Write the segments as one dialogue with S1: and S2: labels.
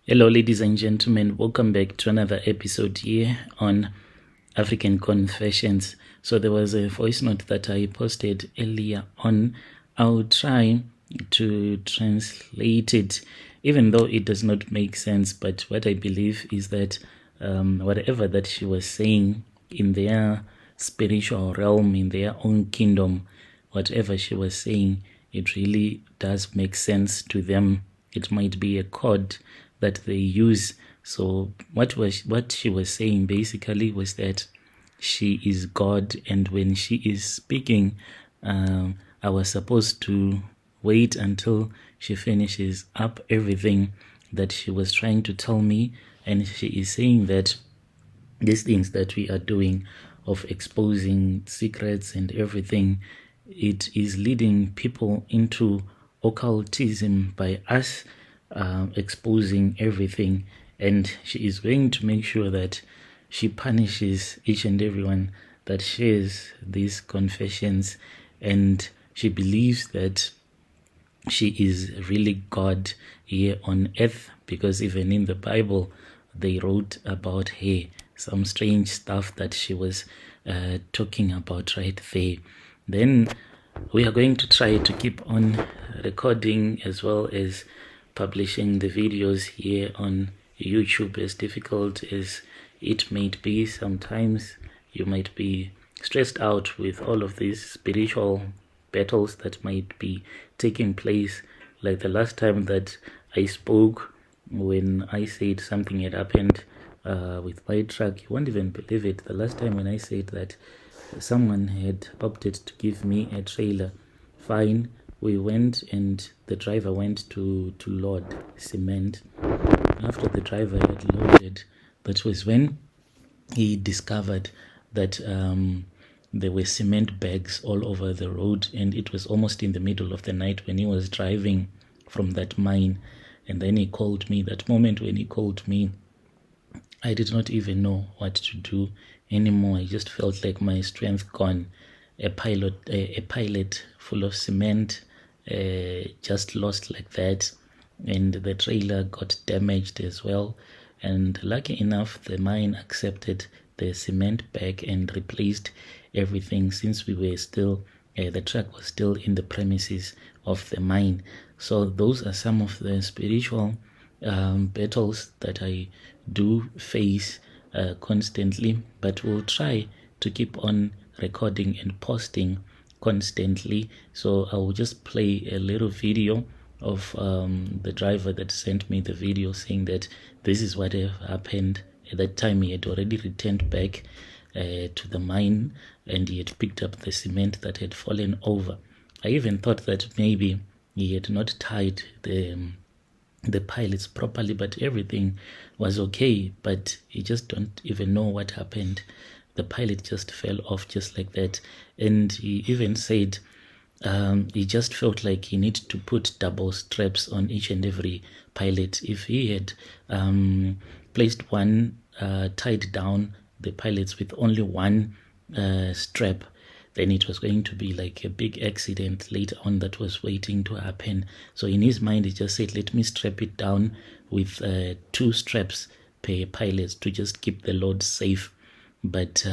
S1: Hello, ladies and gentlemen. Welcome back to another episode here on African Confessions. So there was a voice note that I posted earlier on. I'll try to translate it, even though it does not make sense. But what I believe is that whatever that she was saying in their spiritual realm, in their own kingdom, whatever she was saying, it really does make sense to them. It might be a code that they use. So what she was saying basically was that she is God, and when she is speaking, I was supposed to wait until she finishes up everything that she was trying to tell me. And she is saying that these things that we are doing of exposing secrets and everything, it is leading people into occultism by us exposing everything. And she is going to make sure that she punishes each and everyone that shares these confessions. And she believes that she is really God here on earth, because even in the Bible they wrote about her, some strange stuff that she was talking about right there. Then we are going to try to keep on recording as well as publishing the videos here on YouTube, as difficult as it might be. Sometimes you might be stressed out with all of these spiritual battles that might be taking place. Like the last time that I spoke, when I said something had happened with my truck, you won't even believe it. The last time when I said that someone had opted to give me a trailer, fine, we went and the driver went to load cement. After the driver had loaded, that was when he discovered that there were cement bags all over the road, and it was almost in the middle of the night when he was driving from that mine. And then he called me. That moment when he called me, I did not even know what to do anymore. I just felt like my strength gone. A pilot full of cement, just lost like that, and the trailer got damaged as well. And lucky enough, the mine accepted the cement bag and replaced everything, since we were still the truck was still in the premises of the mine. So those are some of the spiritual battles that I do face constantly, but we'll try to keep on recording and posting constantly. So I will just play a little video of the driver that sent me the video, saying that this is what happened. At that time he had already returned back to the mine, and he had picked up the cement that had fallen over. I even thought that maybe he had not tied the pilots properly, but everything was okay. But he just don't even know what happened. The pilot just fell off just like that. And he even said he just felt like he needed to put double straps on each and every pilot. If he had placed one, tied down the pilots with only one strap, then it was going to be like a big accident later on that was waiting to happen. So in his mind, he just said, let me strap it down with two straps per pilot to just keep the load safe. But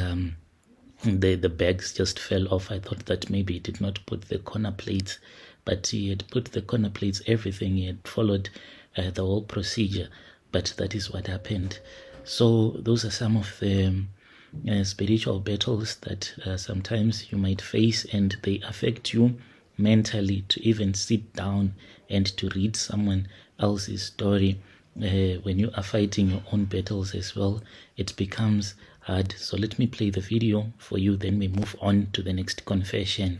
S1: the bags just fell off. I thought that maybe he did not put the corner plates, but he had put the corner plates, everything. He had followed the whole procedure, but that is what happened. So those are some of the spiritual battles that sometimes you might face, and they affect you mentally to even sit down and to read someone else's story. When you are fighting your own battles as well, it becomes hard. So let me play the video for you, then we move on to the next confession.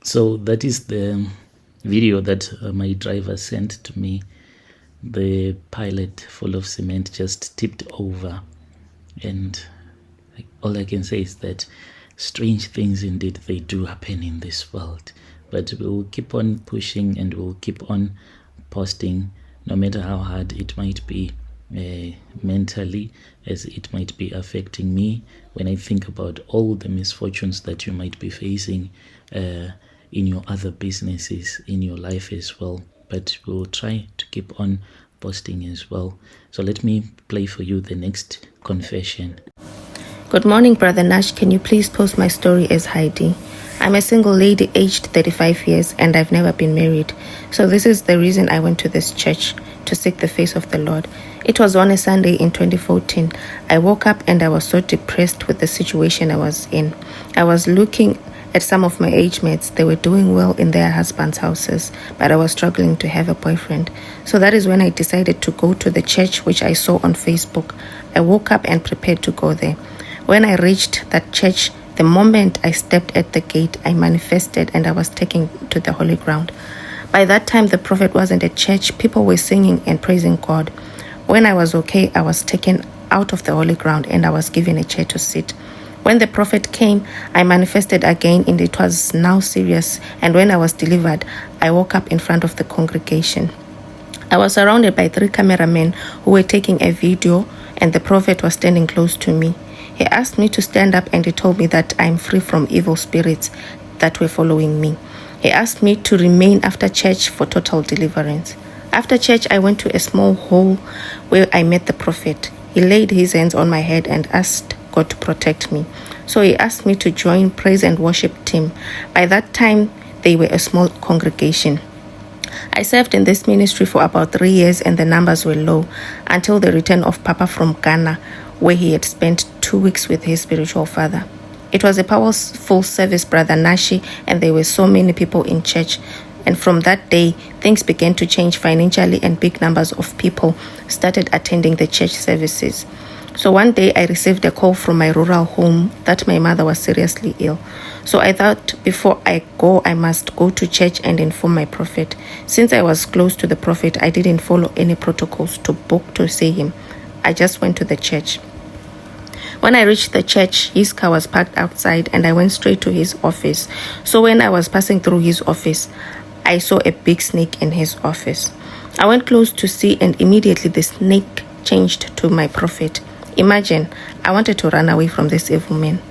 S1: So that is the video that my driver sent to me. The pilot full of cement just tipped over, and all I can say is that strange things indeed, they do happen in this world. But we'll keep on pushing and we'll keep on posting, no matter how hard it might be mentally, as it might be affecting me when I think about all the misfortunes that you might be facing in your other businesses, in your life as well. But we'll try to keep on posting as well. So let me play for you the next confession.
S2: Good morning, Brother Nash. Can you please post my story as Heidi? I'm a single lady aged 35 years and I've never been married. So this is the reason I went to this church, to seek the face of the Lord. It was on a Sunday in 2014. I woke up and I was so depressed with the situation I was in. I was looking at some of my age mates. They were doing well in their husbands' houses, but I was struggling to have a boyfriend. So that is when I decided to go to the church which I saw on Facebook. I woke up and prepared to go there. When I reached that church, the moment I stepped at the gate, I manifested and I was taken to the holy ground. By that time, the prophet wasn't at church. People were singing and praising God. When I was okay, I was taken out of the holy ground and I was given a chair to sit. When the prophet came, I manifested again and it was now serious. And when I was delivered, I woke up in front of the congregation. I was surrounded by 3 cameramen who were taking a video and the prophet was standing close to me. He asked me to stand up and he told me that I'm free from evil spirits that were following me. He asked me to remain after church for total deliverance. After church, I went to a small hall where I met the prophet. He laid his hands on my head and asked God to protect me. So he asked me to join praise and worship team. By that time, they were a small congregation. I served in this ministry for about 3 years and the numbers were low until the return of Papa from Ghana, where he had spent 2 weeks with his spiritual father. It was a powerful service, Brother Nashi, and there were so many people in church. And from that day, things began to change financially and big numbers of people started attending the church services. So one day I received a call from my rural home that my mother was seriously ill. So I thought before I go, I must go to church and inform my prophet. Since I was close to the prophet, I didn't follow any protocols to book to see him. I just went to the church. When I reached the church, his car was parked outside and I went straight to his office. So when I was passing through his office, I saw a big snake in his office. I went close to see and immediately the snake changed to my prophet. Imagine, I wanted to run away from this evil man.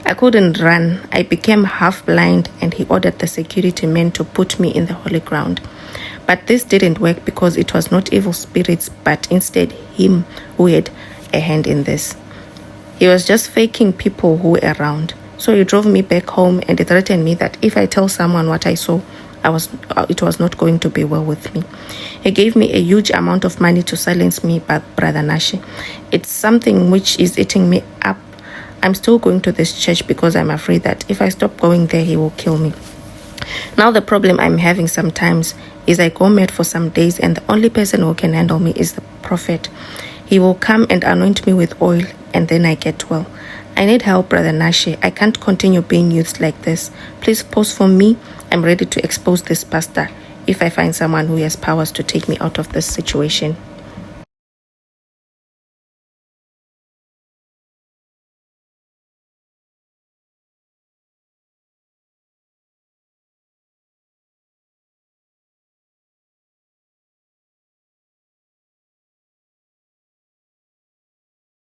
S2: I couldn't run. I became half blind and he ordered the security men to put me in the holy ground. But this didn't work because it was not evil spirits, but instead him who had a hand in this. He was just faking people who were around. So he drove me back home and he threatened me that if I tell someone what I saw, it was not going to be well with me. He gave me a huge amount of money to silence me, but Brother Nashi, it's something which is eating me up. I'm still going to this church because I'm afraid that if I stop going there, he will kill me. Now the problem I'm having sometimes is I go mad for some days and the only person who can handle me is the prophet. He will come and anoint me with oil and then I get well. I need help, Brother Nashi. I can't continue being used like this. Please post for me. I'm ready to expose this pastor if I find someone who has powers to take me out of this situation.